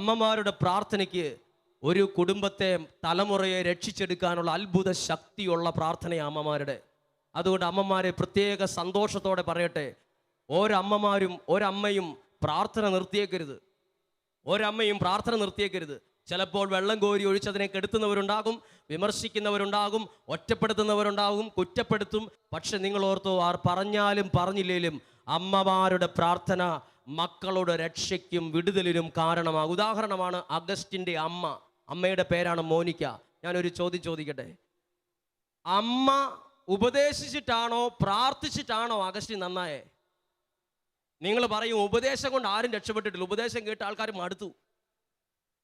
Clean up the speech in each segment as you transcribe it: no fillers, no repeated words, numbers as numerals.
അമ്മമാരുടെ പ്രാർത്ഥനയ്ക്ക് ഒരു കുടുംബത്തെ, തലമുറയെ രക്ഷിച്ചെടുക്കാനുള്ള അത്ഭുത ശക്തിയുള്ള പ്രാർത്ഥനയാണ് അമ്മമാരുടെ. അതുകൊണ്ട് അമ്മമാരെ പ്രത്യേക സന്തോഷത്തോടെ പറയട്ടെ, ഒരമ്മയും പ്രാർത്ഥന നിർത്തിയേക്കരുത്. ഒരമ്മയും പ്രാർത്ഥന നിർത്തിയേക്കരുത്. ചിലപ്പോൾ വെള്ളം കോരി ഒഴിച്ചതിനെ കെടുത്തുന്നവരുണ്ടാകും, വിമർശിക്കുന്നവരുണ്ടാകും, ഒറ്റപ്പെടുത്തുന്നവരുണ്ടാകും, കുറ്റപ്പെടുത്തും. പക്ഷെ നിങ്ങൾ ഓർത്തോ, ആർ പറഞ്ഞാലും പറഞ്ഞില്ലേലും അമ്മമാരുടെ പ്രാർത്ഥന മക്കളുടെ രക്ഷയ്ക്കും വിടുതലിനും കാരണമാകും. ഉദാഹരണമാണ് അഗസ്റ്റിൻ്റെ അമ്മ. അമ്മയുടെ പേരാണ് മോനിക്ക. ഞാനൊരു ചോദ്യം ചോദിക്കട്ടെ. അമ്മ ഉപദേശിച്ചിട്ടാണോ പ്രാർത്ഥിച്ചിട്ടാണോ അഗസ്റ്റിൻ നന്നായേ? നിങ്ങൾ പറയും ഉപദേശം കൊണ്ട് ആരും രക്ഷപ്പെട്ടിട്ടില്ല, ഉപദേശം കേട്ട ആൾക്കാർ മടുത്തു.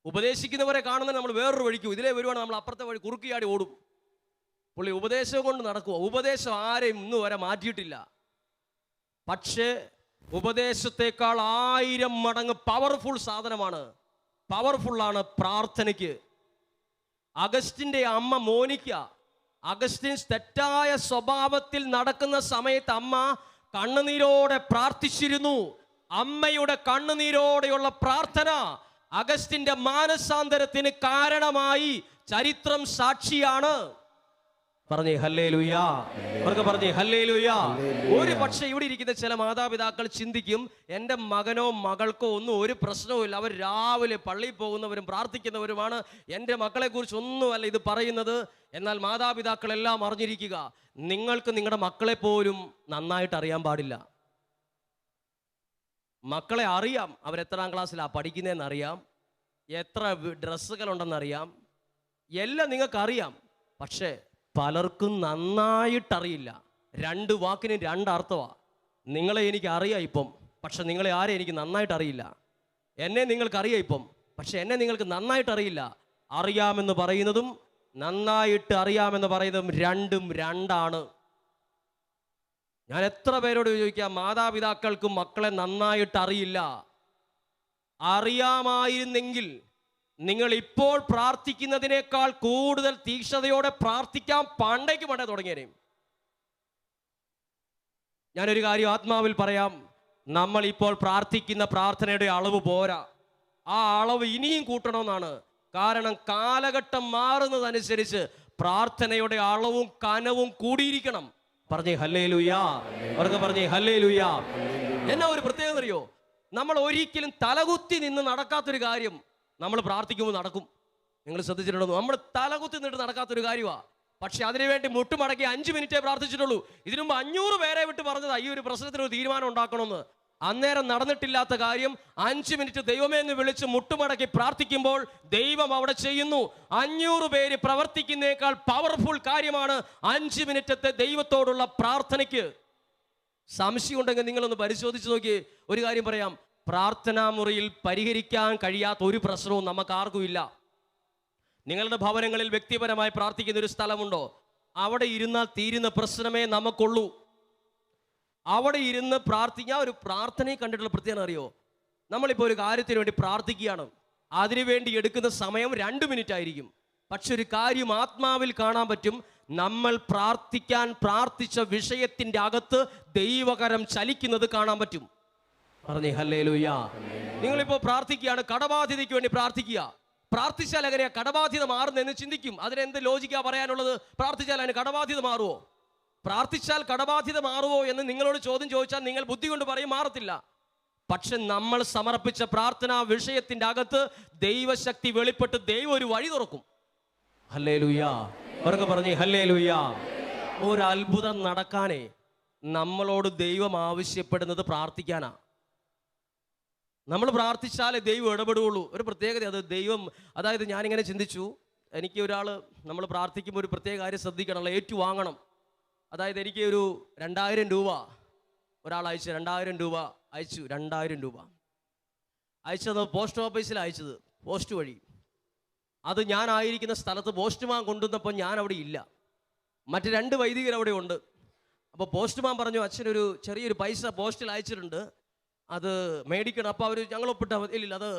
ഉപദേശിക്കുന്നവരെ കാണുന്നത് നമ്മൾ വേറൊരു വഴിക്കും, ഇതിലേ വരുവാണ് നമ്മൾ അപ്പുറത്തെ വഴി കുറുക്കിയാടി ഓടും. പുള്ളി ഉപദേശം കൊണ്ട് നടക്കുക. ഉപദേശം ആരെയും ഇന്ന് വരെ മാറ്റിയിട്ടില്ല. പക്ഷേ ഉപദേശത്തെക്കാൾ 1000 മടങ്ങ് പവർഫുൾ സാധനമാണ്, പവർഫുള്ളാണ് പ്രാർത്ഥനയ്ക്ക്. അഗസ്റ്റിൻ്റെ അമ്മ മോനിക്ക, അഗസ്റ്റിൻ തെറ്റായ സ്വഭാവത്തിൽ നടക്കുന്ന സമയത്ത് അമ്മ കണ്ണുനീരോടെ പ്രാർത്ഥിച്ചിരുന്നു. അമ്മയുടെ കണ്ണുനീരോടെയുള്ള പ്രാർത്ഥന അഗസ്റ്റിന്റെ മാനസാന്തരത്തിന് കാരണമായി. ചരിത്രം സാക്ഷിയാണ്. പറഞ്ഞേ ഹല്ലേലൂയാ, അവർക്ക് പറഞ്ഞേ ഹല്ലേലൂയാ. ഒരു പക്ഷേ ഇവിടെ ഇരിക്കുന്ന ചില മാതാപിതാക്കൾ ചിന്തിക്കും, എൻ്റെ മകനോ മകൾക്കോ ഒന്നും ഒരു പ്രശ്നവും ഇല്ല, അവർ രാവിലെ പള്ളിയിൽ പോകുന്നവരും പ്രാർത്ഥിക്കുന്നവരുമാണ്, എൻ്റെ മക്കളെ കുറിച്ച് ഒന്നുമല്ല ഇത് പറയുന്നത്. എന്നാൽ മാതാപിതാക്കളെല്ലാം അറിഞ്ഞിരിക്കുക, നിങ്ങൾക്ക് നിങ്ങളുടെ മക്കളെ പോലും നന്നായിട്ട് അറിയാൻ പാടില്ല. മക്കളെ അറിയാം, അവരെത്രാം ക്ലാസ്സിലാണ് പഠിക്കുന്നതെന്ന് അറിയാം, എത്ര ഡ്രസ്സുകളുണ്ടെന്നറിയാം, എല്ലാം നിങ്ങൾക്കറിയാം. പക്ഷേ പലർക്കും നന്നായിട്ടറിയില്ല. 2 വാക്കിന് 2 അർത്ഥമാണ്. നിങ്ങളെ എനിക്ക് അറിയാം ഇപ്പം, പക്ഷെ നിങ്ങളെ ആരെ എനിക്ക് നന്നായിട്ട് അറിയില്ല. എന്നെ നിങ്ങൾക്കറിയാം ഇപ്പം, പക്ഷെ എന്നെ നിങ്ങൾക്ക് നന്നായിട്ട് അറിയില്ല. അറിയാമെന്ന് പറയുന്നതും നന്നായിട്ട് അറിയാമെന്ന് പറയുന്നതും രണ്ടും രണ്ടാണ്. ഞാൻ എത്ര പേരോട് ചോദിക്കാം, മാതാപിതാക്കൾക്കും മക്കളെ നന്നായിട്ട് അറിയില്ല. അറിയാമായിരുന്നെങ്കിൽ നിങ്ങൾ ഇപ്പോൾ പ്രാർത്ഥിക്കുന്നതിനേക്കാൾ കൂടുതൽ തീക്ഷ്ണതയോടെ പ്രാർത്ഥിക്കാൻ പണ്ടേക്ക് തുടങ്ങിയേനെ. ഞാനൊരു കാര്യം ആത്മാവിൽ പറയാം, നമ്മൾ ഇപ്പോൾ പ്രാർത്ഥിക്കുന്ന പ്രാർത്ഥനയുടെ അളവ് പോരാ, ആ അളവ് ഇനിയും കൂട്ടണമെന്നാണ്. കാരണം കാലഘട്ടം മാറുന്നതനുസരിച്ച് പ്രാർത്ഥനയുടെ അളവും കനവും കൂടിയിരിക്കണം. പറഞ്ഞേ ഹല്ലേലൂയാ, അവർക്ക് പറഞ്ഞേ ഹല്ലേലൂയാ. എന്നാ ഒരു പ്രത്യേകത അറിയോ? നമ്മൾ ഒരിക്കലും തലകുത്തി നിന്ന് നടക്കാത്തൊരു കാര്യം നമ്മൾ പ്രാർത്ഥിക്കുമ്പോൾ നടക്കും. നിങ്ങൾ ശ്രദ്ധിച്ചിട്ടുണ്ടോ? നമ്മൾ തലകുത്തി നിന്നിട്ട് നടക്കാത്തൊരു കാര്യമാണ്. പക്ഷെ അതിനുവേണ്ടി മുട്ടുമടക്കി 5 മിനിറ്റേ പ്രാർത്ഥിച്ചിട്ടുള്ളൂ. ഇതിനു മുമ്പ് 500 പേരെ വിട്ട് പറഞ്ഞതാ ഈ ഒരു പ്രശ്നത്തിന് ഒരു തീരുമാനം ഉണ്ടാക്കണമെന്ന്. അന്നേരം നടന്നിട്ടില്ലാത്ത കാര്യം 5 മിനിറ്റ് ദൈവമേ എന്ന് വിളിച്ച് മുട്ടുമടക്കി പ്രാർത്ഥിക്കുമ്പോൾ ദൈവം അവിടെ ചെയ്യുന്നു. 500 പേര് പ്രവർത്തിക്കുന്നേക്കാൾ പവർഫുൾ കാര്യമാണ് 5 മിനിറ്റത്തെ ദൈവത്തോടുള്ള പ്രാർത്ഥനയ്ക്ക്. സംശയം ഉണ്ടെങ്കിൽ നിങ്ങളൊന്ന് പരിശോധിച്ച് നോക്കി. ഒരു കാര്യം പറയാം, പ്രാർത്ഥനാ മുറിയിൽ പരിഹരിക്കാൻ കഴിയാത്ത ഒരു പ്രശ്നവും നമുക്ക് ആർക്കും ഇല്ല. നിങ്ങളുടെ ഭവനങ്ങളിൽ വ്യക്തിപരമായി പ്രാർത്ഥിക്കുന്ന ഒരു സ്ഥലമുണ്ടോ? അവിടെ ഇരുന്നാൽ തീരുന്ന പ്രശ്നമേ നമുക്കുള്ളൂ. അവിടെ ഇരുന്ന് പ്രാർത്ഥിക്കാൻ ഒരു പ്രാർത്ഥനയെ കണ്ടിട്ടുള്ള പ്രത്യേകത അറിയോ? നമ്മളിപ്പോൾ ഒരു കാര്യത്തിന് വേണ്ടി പ്രാർത്ഥിക്കുകയാണ്, അതിനുവേണ്ടി എടുക്കുന്ന സമയം 2 മിനിറ്റ് ആയിരിക്കും. പക്ഷെ ഒരു കാര്യം ആത്മാവിൽ കാണാൻ പറ്റും, നമ്മൾ പ്രാർത്ഥിച്ച വിഷയത്തിൻ്റെ അകത്ത് ദൈവകരം ചലിക്കുന്നത് കാണാൻ പറ്റും. പറഞ്ഞേ ഹല്ലേലൂയാ. നിങ്ങളിപ്പോൾ പ്രാർത്ഥിക്കുകയാണ്, കടബാധ്യതയ്ക്ക് വേണ്ടി പ്രാർത്ഥിക്കുക. പ്രാർത്ഥിച്ചാൽ എങ്ങനെയാ കടബാധ്യത മാറുന്നതെന്ന് ചിന്തിക്കും. അതിനെന്ത് ലോജിക്കാ പറയാനുള്ളത്? പ്രാർത്ഥിച്ചാൽ അതിന് കടബാധ്യത മാറുമോ? പ്രാർത്ഥിച്ചാൽ കടബാധ്യത മാറുമോ എന്ന് നിങ്ങളോട് ചോദ്യം ചോദിച്ചാൽ നിങ്ങൾ ബുദ്ധി കൊണ്ട് പറയും മാറത്തില്ല. പക്ഷെ നമ്മൾ സമർപ്പിച്ച പ്രാർത്ഥനാ വിഷയത്തിൻ്റെ അകത്ത് ദൈവശക്തി വെളിപ്പെട്ട് ദൈവം ഒരു വഴി തുറക്കും. ഹല്ലേലൂയാ, അവർക്ക് പറഞ്ഞേ ഹല്ലേലൂയാ. ഒരു അത്ഭുതം നടക്കാനേ നമ്മളോട് ദൈവം ആവശ്യപ്പെടുന്നത് പ്രാർത്ഥിക്കാനാ. നമ്മൾ പ്രാർത്ഥിച്ചാലേ ദൈവം ഇടപെടുകയുള്ളൂ. ഒരു പ്രത്യേകത അത് ദൈവം, അതായത് ഞാനിങ്ങനെ ചിന്തിച്ചു, എനിക്ക് ഒരാൾ നമ്മൾ പ്രാർത്ഥിക്കുമ്പോൾ ഒരു പ്രത്യേക കാര്യം ശ്രദ്ധിക്കണമല്ലോ, ഏറ്റുവാങ്ങണം. അതായത് എനിക്ക് ഒരു 2000 രൂപ ഒരാൾ അയച്ചു, 2000 രൂപ അയച്ചു. 2000 രൂപ അയച്ചത് പോസ്റ്റ് ഓഫീസിൽ അയച്ചത്, പോസ്റ്റ് വഴി. അത് ഞാനായിരിക്കുന്ന സ്ഥലത്ത് പോസ്റ്റ്മാൻ കൊണ്ടുവന്നപ്പോൾ ഞാൻ അവിടെ ഇല്ല, മറ്റ് 2 വൈദികർ അവിടെ ഉണ്ട്. അപ്പോൾ പോസ്റ്റ്മാൻ പറഞ്ഞു, അച്ഛനൊരു ചെറിയൊരു പൈസ പോസ്റ്റിൽ അയച്ചിട്ടുണ്ട്, അത് മേടിക്കണം. അപ്പോൾ അവർ ഞങ്ങൾ ഒപ്പിട്ടാൽ മതി. ഇല്ല, അത്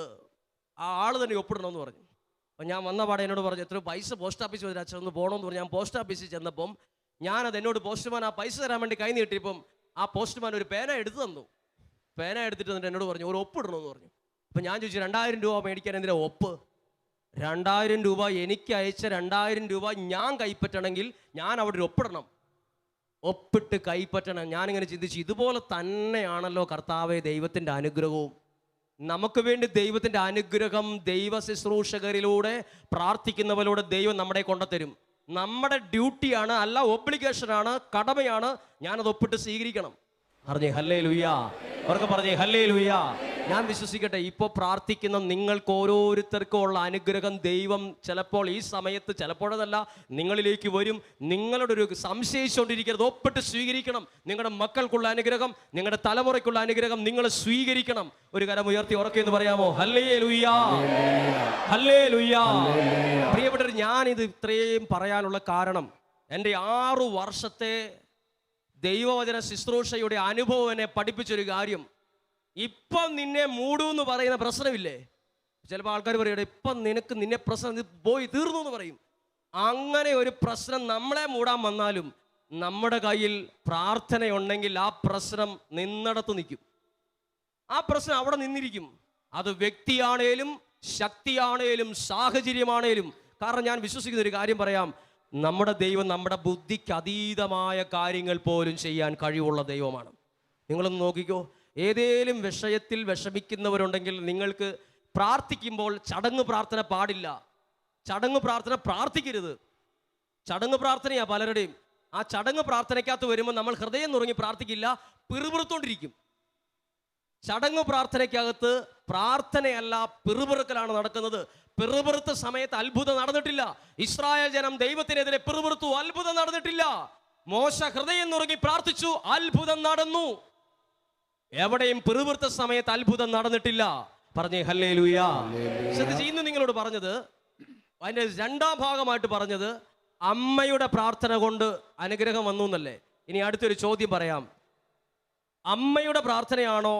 ആ ആൾ തന്നെ ഒപ്പിടണമെന്ന് പറഞ്ഞു. അപ്പം ഞാൻ വന്ന പാടെ എന്നോട് പറഞ്ഞു, എത്ര പൈസ പോസ്റ്റ് ഓഫീസിൽ വരെ അച്ഛൻ ഒന്ന് പോകണമെന്ന് പറഞ്ഞു. ഞാൻ പോസ്റ്റ് ഓഫീസിൽ ചെന്നപ്പം ഞാനത് എന്നോട് പോസ്റ്റ്മാൻ ആ പൈസ തരാൻ വേണ്ടി കൈ നീട്ടിയപ്പം ആ പോസ്റ്റ്മാൻ ഒരു പേന എടുത്തു തന്നു. പേന എടുത്തിട്ട് എന്നോട് പറഞ്ഞു ഒരു ഒപ്പിടണമെന്ന് പറഞ്ഞു. അപ്പം ഞാൻ ചോദിച്ചു 2000 രൂപ മേടിക്കാൻ എന്തിനാ ഒപ്പ്? 2000 രൂപ എനിക്ക് അയച്ച 2000 രൂപ ഞാൻ കൈപ്പറ്റണമെങ്കിൽ ഞാൻ അവിടെ ഒരു ഒപ്പിടണം, ഒപ്പിട്ട് കൈപ്പറ്റണം. ഞാനിങ്ങനെ ചിന്തിച്ചു, ഇതുപോലെ തന്നെയാണല്ലോ കർത്താവെ ദൈവത്തിൻ്റെ അനുഗ്രഹവും. നമുക്ക് വേണ്ടി ദൈവത്തിൻ്റെ അനുഗ്രഹം ദൈവ ശുശ്രൂഷകരിലൂടെ പ്രാർത്ഥിക്കുന്നവരിലൂടെ ദൈവം നമ്മളെ കൊണ്ടുതരും. നമ്മുടെ ഡ്യൂട്ടിയാണ്, അല്ല ഒബ്ലിഗേഷനാണ്, കടമയാണ്. ഞാനത് ഒപ്പിട്ട് സ്വീകരിക്കണം. പറഞ്ഞേ ഹല്ലേലൂയാ, അവർക്ക് പറഞ്ഞേ ഹല്ലേലൂയാ. ഞാൻ വിശ്വസിക്കട്ടെ, ഇപ്പോൾ പ്രാർത്ഥിക്കുന്ന നിങ്ങൾക്ക് ഓരോരുത്തർക്കും ഉള്ള അനുഗ്രഹം ദൈവം ചിലപ്പോൾ ഈ സമയത്ത്, ചിലപ്പോഴതല്ല, നിങ്ങളിലേക്ക് വരും. നിങ്ങളുടെ ഒരു സംശയിച്ചുകൊണ്ടിരിക്കരുത്, ഒപ്പിട്ട് സ്വീകരിക്കണം. നിങ്ങളുടെ മക്കൾക്കുള്ള അനുഗ്രഹം, നിങ്ങളുടെ തലമുറയ്ക്കുള്ള അനുഗ്രഹം നിങ്ങൾ സ്വീകരിക്കണം. ഒരു കരം ഉയർത്തി ഉറക്കെന്ന് പറയാമോ? ഹല്ലേലൂയാ, ഹല്ലേലൂയാ. പ്രിയപ്പെട്ടവർ, ഞാനിത് ഇത്രയും പറയാനുള്ള കാരണം എൻ്റെ 6 വർഷത്തെ ദൈവവചന ശുശ്രൂഷയുടെ അനുഭവം എന്നെ പഠിപ്പിച്ചൊരു കാര്യം. ഇപ്പം നിന്നെ മൂടൂന്ന് പറയുന്ന പ്രശ്നമില്ലേ? ചിലപ്പോൾ ആൾക്കാർ പറയട്ടെ, ഇപ്പം നിന്നെ പ്രശ്നം പോയി തീർന്നു എന്ന് പറയും. അങ്ങനെ ഒരു പ്രശ്നം നമ്മളെ മൂടാൻ വന്നാലും നമ്മുടെ കയ്യിൽ പ്രാർത്ഥനയുണ്ടെങ്കിൽ ആ പ്രശ്നം നിന്നിടത്ത് നിൽക്കും. ആ പ്രശ്നം അവിടെ നിന്നിരിക്കും. അത് വ്യക്തിയാണേലും ശക്തിയാണേലും സാഹചര്യമാണേലും. കാരണം ഞാൻ വിശ്വസിക്കുന്ന ഒരു കാര്യം പറയാം, നമ്മുടെ ദൈവം നമ്മുടെ ബുദ്ധിക്ക് അതീതമായ കാര്യങ്ങൾ പോലും ചെയ്യാൻ കഴിവുള്ള ദൈവമാണ്. നിങ്ങളൊന്ന് നോക്കിക്കോ, ഏതേലും വിഷയത്തിൽ വിഷമിക്കുന്നവരുണ്ടെങ്കിൽ നിങ്ങൾക്ക് പ്രാർത്ഥിക്കുമ്പോൾ ചടങ്ങ് പ്രാർത്ഥന പാടില്ല. ചടങ്ങ് പ്രാർത്ഥന പ്രാർത്ഥിക്കരുത്. ചടങ്ങ് പ്രാർത്ഥനയാ പലരുടെയും. ആ ചടങ്ങ് പ്രാർത്ഥനയ്ക്കകത്ത് വരുമ്പോൾ നമ്മൾ ഹൃദയം നുറങ്ങി പ്രാർത്ഥിക്കില്ല, പിറുപിറുത്തോണ്ടിരിക്കും. ചടങ്ങ് പ്രാർത്ഥനയ്ക്കകത്ത് പ്രാർത്ഥനയല്ല, പിറുപിറുക്കലാണ് നടക്കുന്നത്. പിറുപിറുത്ത സമയത്ത് അത്ഭുതം നടന്നിട്ടില്ല. ഇസ്രായേൽ ജനം ദൈവത്തിനെതിരെ പിറുപിറുത്തു, അത്ഭുതം നടന്നിട്ടില്ല. മോശ ഹൃദയം നുറങ്ങി പ്രാർത്ഥിച്ചു, അത്ഭുതം നടന്നു. എവിടെയും പിറുപിറുത്ത സമയത്ത് അത്ഭുതം നടന്നിട്ടില്ല. പറഞ്ഞേ ഹല്ലേലൂയാ. ശ്രദ്ധിച്ച്, ഇന്ന് നിങ്ങളോട് പറഞ്ഞത്, അതിന്റെ 2ാം ഭാഗമായിട്ട് പറഞ്ഞത് അമ്മയുടെ പ്രാർത്ഥന കൊണ്ട് അനുഗ്രഹം വന്നു എന്നല്ലേ. ഇനി അടുത്തൊരു ചോദ്യം പറയാം. അമ്മയുടെ പ്രാർത്ഥനയാണോ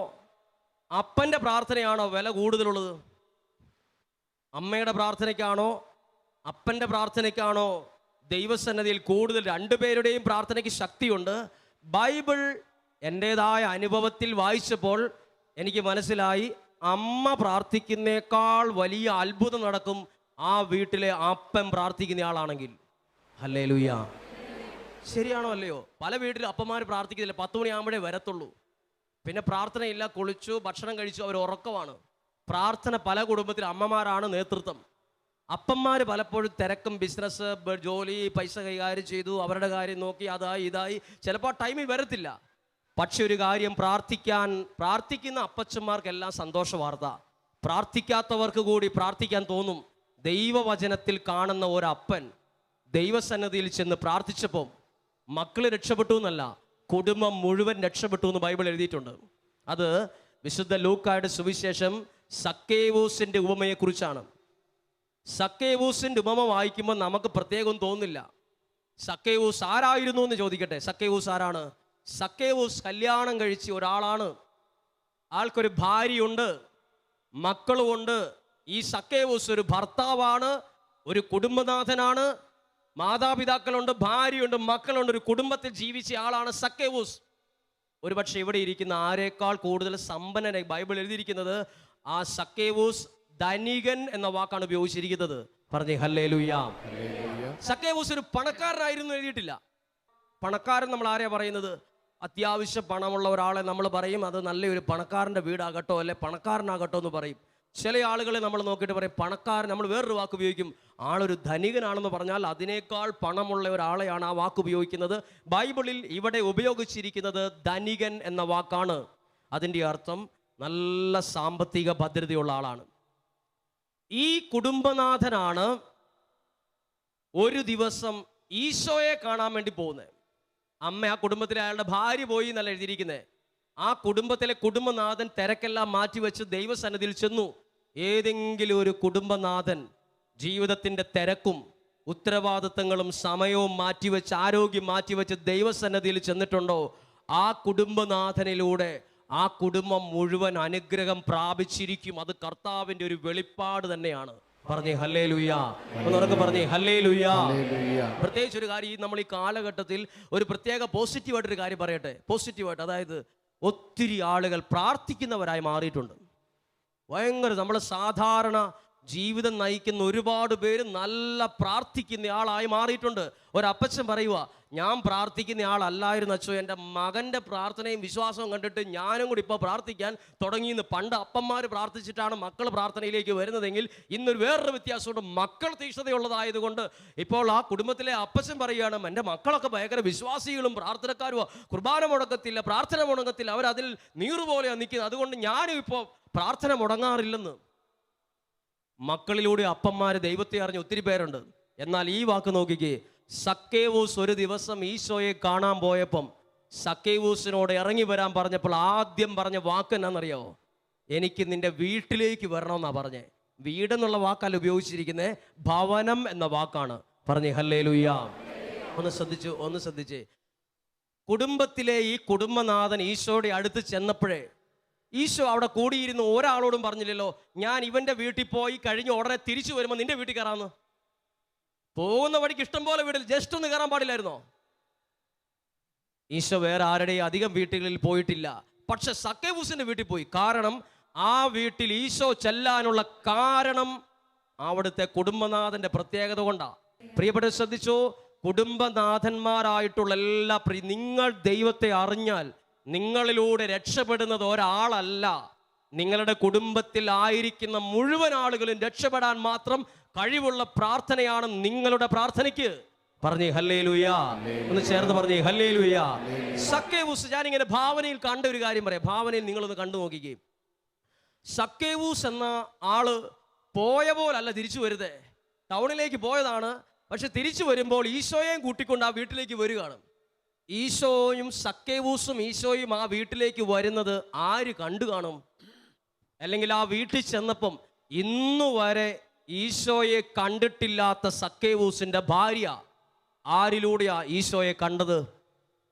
അപ്പൻ്റെ പ്രാർത്ഥനയാണോ വില കൂടുതലുള്ളത്? അമ്മയുടെ പ്രാർത്ഥനയ്ക്കാണോ അപ്പൻ്റെ പ്രാർത്ഥനയ്ക്കാണോ ദൈവസന്നിധിയിൽ കൂടുതൽ? രണ്ടുപേരുടെയും പ്രാർത്ഥനയ്ക്ക് ശക്തിയുണ്ട്. ബൈബിൾ എൻ്റേതായ അനുഭവത്തിൽ വായിച്ചപ്പോൾ എനിക്ക് മനസ്സിലായി, അമ്മ പ്രാർത്ഥിക്കുന്നേക്കാൾ വലിയ അത്ഭുതം നടക്കും ആ വീട്ടിലെ അപ്പൻ പ്രാർത്ഥിക്കുന്ന ആളാണെങ്കിൽ. ഹല്ലേലൂയാ. ശരിയാണോ അല്ലയോ? പല വീട്ടിൽ അപ്പന്മാർ പ്രാർത്ഥിക്കുന്നില്ല, 10 മണിയാകുമ്പോഴേ വരത്തുള്ളൂ. പിന്നെ പ്രാർത്ഥനയില്ല, കുളിച്ചു ഭക്ഷണം കഴിച്ചു, അവർ ഉറക്കമാണ്. പ്രാർത്ഥന പല കുടുംബത്തിൽ അമ്മമാരാണ് നേതൃത്വം. അപ്പന്മാർ പലപ്പോഴും തിരക്കും, ബിസിനസ്, ജോലി, പൈസ കൈകാര്യം ചെയ്തു, അവരുടെ കാര്യം നോക്കി, അതായി ഇതായി, ചിലപ്പോൾ ടൈമിൽ വരത്തില്ല. പക്ഷെ ഒരു കാര്യം, പ്രാർത്ഥിക്കുന്ന അപ്പച്ചന്മാർക്കെല്ലാം സന്തോഷ വാർത്ത. പ്രാർത്ഥിക്കാത്തവർക്ക് കൂടി പ്രാർത്ഥിക്കാൻ തോന്നും. ദൈവവചനത്തിൽ കാണുന്ന ഒരപ്പൻ ദൈവസന്നിധിയിൽ ചെന്ന് പ്രാർത്ഥിച്ചപ്പോൾ മക്കൾ രക്ഷപ്പെട്ടു എന്നല്ല, കുടുംബം മുഴുവൻ രക്ഷപ്പെട്ടു എന്ന് ബൈബിൾ എഴുതിയിട്ടുണ്ട്. അത് വിശുദ്ധ ലൂക്കായുടെ സുവിശേഷം സക്കേവൂസിൻ്റെ ഉപമയെക്കുറിച്ചാണ്. സക്കേവൂസിൻ്റെ ഉപമ വായിക്കുമ്പോൾ നമുക്ക് പ്രത്യേകം തോന്നില്ല. സക്കേവൂസ് ആരായിരുന്നു എന്ന് ചോദിക്കട്ടെ. സക്കേവൂസ് ആരാണ്? സക്കേവൂസ് കല്യാണം കഴിച്ച ഒരാളാണ്. ആൾക്കൊരു ഭാര്യയുണ്ട്, മക്കളുമുണ്ട്. ഈ സക്കേവൂസ് ഒരു ഭർത്താവാണ്, ഒരു കുടുംബനാഥനാണ്. മാതാപിതാക്കളുണ്ട്, ഭാര്യയുണ്ട്, മക്കളുണ്ട്, ഒരു കുടുംബത്തിൽ ജീവിച്ച ആളാണ് സക്കേവൂസ്. ഒരുപക്ഷെ ഇവിടെ ഇരിക്കുന്ന ആരേക്കാൾ കൂടുതൽ സമ്പന്നനായി ബൈബിൾ എഴുതിയിരിക്കുന്നത് ആ സക്കേവൂസ് ധനികൻ എന്ന വാക്കാണ് ഉപയോഗിച്ചിരിക്കുന്നത്. പറഞ്ഞേ ഹല്ലേലൂയാ. സക്കേവൂസ് ഒരു പണക്കാരനായിരുന്നു എഴുതിയിട്ടില്ല. പണക്കാരൻ നമ്മൾ ആരെയാ പറയുന്നത്? അത്യാവശ്യം പണമുള്ള ഒരാളെ നമ്മൾ പറയും അത് നല്ലൊരു പണക്കാരൻ്റെ വീടാകട്ടോ അല്ലെ പണക്കാരനാകട്ടോ എന്ന് പറയും. ചില ആളുകളെ നമ്മൾ നോക്കിയിട്ട് പറയും പണക്കാരൻ. നമ്മൾ വേറൊരു വാക്ക് ഉപയോഗിക്കും, ആളൊരു ധനികനാണെന്ന് പറഞ്ഞാൽ അതിനേക്കാൾ പണമുള്ള ഒരാളെയാണ് ആ വാക്ക് ഉപയോഗിക്കുന്നത്. ബൈബിളിൽ ഇവിടെ ഉപയോഗിച്ചിരിക്കുന്നത് ധനികൻ എന്ന വാക്കാണ്. അതിൻ്റെ അർത്ഥം നല്ല സാമ്പത്തിക ഭദ്രതയുള്ള ആളാണ്. ഈ കുടുംബനാഥനാണ് ഒരു ദിവസം ഈശോയെ കാണാൻ വേണ്ടി പോകുന്നത്. അമ്മ ആ കുടുംബത്തിലെ അയാളുടെ ഭാര്യ പോയി എന്നല്ല എഴുതിയിരിക്കുന്നത്. ആ കുടുംബത്തിലെ കുടുംബനാഥൻ തിരക്കെല്ലാം മാറ്റിവെച്ച് ദൈവസന്നിധിയിൽ ചെന്നു. ഏതെങ്കിലും ഒരു കുടുംബനാഥൻ ജീവിതത്തിൻ്റെ തിരക്കും ഉത്തരവാദിത്തങ്ങളും സമയവും മാറ്റിവെച്ച്, ആരോഗ്യം മാറ്റിവെച്ച് ദൈവസന്നിധിയിൽ ചെന്നിട്ടുണ്ടോ? ആ കുടുംബനാഥനിലൂടെ ആ കുടുംബം മുഴുവൻ അനുഗ്രഹം പ്രാപിച്ചിരിക്കും. അത് കർത്താവിൻ്റെ ഒരു വെളിപ്പാട് തന്നെയാണ്. പറഞ്ഞേ ഹല്ലേലൂയാ. ഒന്നുറക്കെ പറഞ്ഞേ ഹല്ലേലൂയാ. പ്രത്യേകിച്ച് ഒരു കാര്യം, നമ്മൾ ഈ കാലഘട്ടത്തിൽ ഒരു പ്രത്യേക പോസിറ്റീവായിട്ടൊരു കാര്യം പറയട്ടെ. പോസിറ്റീവായിട്ട്, അതായത് ഒത്തിരി ആളുകൾ പ്രാർത്ഥിക്കുന്നവരായി മാറിയിട്ടുണ്ട്. ഭയങ്കര നമ്മൾ സാധാരണ ജീവിതം നയിക്കുന്ന ഒരുപാട് പേര് നല്ല പ്രാർത്ഥിക്കുന്ന ആളായി മാറിയിട്ടുണ്ട്. ഒരപ്പച്ചൻ പറയുക, ഞാൻ പ്രാർത്ഥിക്കുന്ന ആളല്ലായിരുന്നു അച്ചോ, എൻ്റെ മകൻ്റെ പ്രാർത്ഥനയും വിശ്വാസവും കണ്ടിട്ട് ഞാനും കൂടി ഇപ്പോൾ പ്രാർത്ഥിക്കാൻ തുടങ്ങിയെന്ന്. പണ്ട് അപ്പന്മാർ പ്രാർത്ഥിച്ചിട്ടാണ് മക്കൾ പ്രാർത്ഥനയിലേക്ക് വരുന്നതെങ്കിൽ ഇന്നൊരു വേറൊരു വ്യത്യാസമുണ്ട്. മക്കൾ തീക്ഷ്ണതയുള്ളതായതുകൊണ്ട് ഇപ്പോൾ ആ കുടുംബത്തിലെ അപ്പച്ചൻ പറയുകയാണ്, എൻ്റെ മക്കളൊക്കെ ഭയങ്കര വിശ്വാസികളും പ്രാർത്ഥനക്കാരുമോ, കുർബാന മുടങ്ങത്തില്ല, പ്രാർത്ഥന മുടങ്ങത്തില്ല, അവരതിൽ നീറുപോലെയാണ് നിൽക്കുന്നത്, അതുകൊണ്ട് ഞാനും ഇപ്പോൾ പ്രാർത്ഥന മുടങ്ങാറില്ലെന്ന്. മക്കളിലൂടെ അപ്പന്മാര് ദൈവത്തെ അറിഞ്ഞ ഒത്തിരി പേരുണ്ട്. എന്നാൽ ഈ വാക്ക് നോക്കിക്കേ, സക്കേവൂസ് ഒരു ദിവസം ഈശോയെ കാണാൻ പോയപ്പം സക്കേവൂസിനോട് ഇറങ്ങി വരാൻ പറഞ്ഞപ്പോൾ ആദ്യം പറഞ്ഞ വാക്ക് എന്നാണെന്നറിയാമോ? എനിക്ക് നിന്റെ വീട്ടിലേക്ക് വരണമെന്നാ പറഞ്ഞേ. വീടെന്നുള്ള വാക്കല്ല ഉപയോഗിച്ചിരിക്കുന്നത്, ഭവനം എന്ന വാക്കാണ്. പറഞ്ഞേ ഹല്ലേലൂയ. ഒന്ന് ശ്രദ്ധിച്ചേ. കുടുംബത്തിലെ ഈ കുടുംബനാഥൻ ഈശോയുടെ അടുത്ത് ചെന്നപ്പോഴേ ഈശോ അവിടെ കൂടിയിരുന്ന് ഒരാളോടും പറഞ്ഞില്ലല്ലോ, ഞാൻ ഇവന്റെ വീട്ടിൽ പോയി കഴിഞ്ഞ് ഉടനെ തിരിച്ചു വരുമ്പോൾ നിന്റെ വീട്ടിൽ കയറാമെന്ന്. പോകുന്ന വഴിക്ക് ഇഷ്ടം പോലെ വീട്ടിൽ ജസ്റ്റ് ഒന്ന് കയറാൻ പാടില്ലായിരുന്നോ? ഈശോ വേറെ ആരുടെയും അധികം വീട്ടുകളിൽ പോയിട്ടില്ല. പക്ഷെ സക്കേവൂസിന്റെ വീട്ടിൽ പോയി. കാരണം ആ വീട്ടിൽ ഈശോ ചെല്ലാനുള്ള കാരണം അവിടുത്തെ കുടുംബനാഥന്റെ പ്രത്യേകത കൊണ്ടാ. പ്രിയപ്പെട്ടവർ ശ്രദ്ധിച്ചോ, കുടുംബനാഥന്മാരായിട്ടുള്ള എല്ലാ നിങ്ങൾ ദൈവത്തെ അറിഞ്ഞാൽ നിങ്ങളിലൂടെ രക്ഷപ്പെടുന്നത് ഒരാളല്ല, നിങ്ങളുടെ കുടുംബത്തിൽ ആയിരിക്കുന്ന മുഴുവൻ ആളുകളും രക്ഷപ്പെടാൻ മാത്രം കഴിവുള്ള പ്രാർത്ഥനയാണ് നിങ്ങളുടെ പ്രാർത്ഥനയ്ക്ക്. പറഞ്ഞേ ഹല്ലേലൂയ. ഒന്ന് ചേർന്ന് പറഞ്ഞേ ഹല്ലേലൂയ. സക്കേവൂസ്, ഞാനിങ്ങനെ ഭാവനയിൽ കണ്ട ഒരു കാര്യം പറയാം. ഭാവനയിൽ നിങ്ങളൊന്ന് കണ്ടു നോക്കിക്കേ. സക്കേവൂസ് എന്ന ആള് പോയ പോലല്ല തിരിച്ചു വരുതേ, ടൗണിലേക്ക് പോയതാണ്. പക്ഷെ തിരിച്ചു വരുമ്പോൾ ഈശോയെയും കൂട്ടിക്കൊണ്ട് ആ വീട്ടിലേക്ക് വരികയാണ്. ഈശോയും സക്കേവൂസും ഈശോയും ആ വീട്ടിലേക്ക് വരുന്നത് ആര് കണ്ടു കാണും? അല്ലെങ്കിൽ ആ വീട്ടിൽ ചെന്നപ്പം ഇന്നു വരെ ഈശോയെ കണ്ടിട്ടില്ലാത്ത സക്കേവൂസിന്റെ ഭാര്യ ആരിലൂടെയാ ഈശോയെ കണ്ടത്?